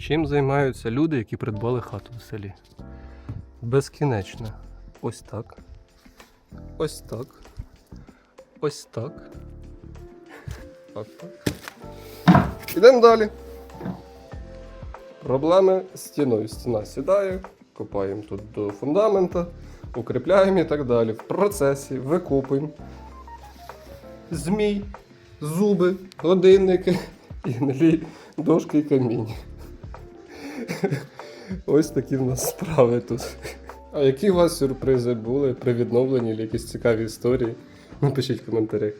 Чим займаються люди, які придбали хату в селі? Безкінечно. Ось так. Ось так. Ось так. Ось так. Ідемо далі. Проблеми з стіною. Стіна сідає, копаємо тут до фундамента, укріпляємо і так далі. В процесі викопуємо змій, зуби, годинники, і гнилі дошки і каміння. Ось такі в нас справи тут. А які у вас сюрпризи були при відновленні, якісь цікаві історії? Напишіть в коментарях.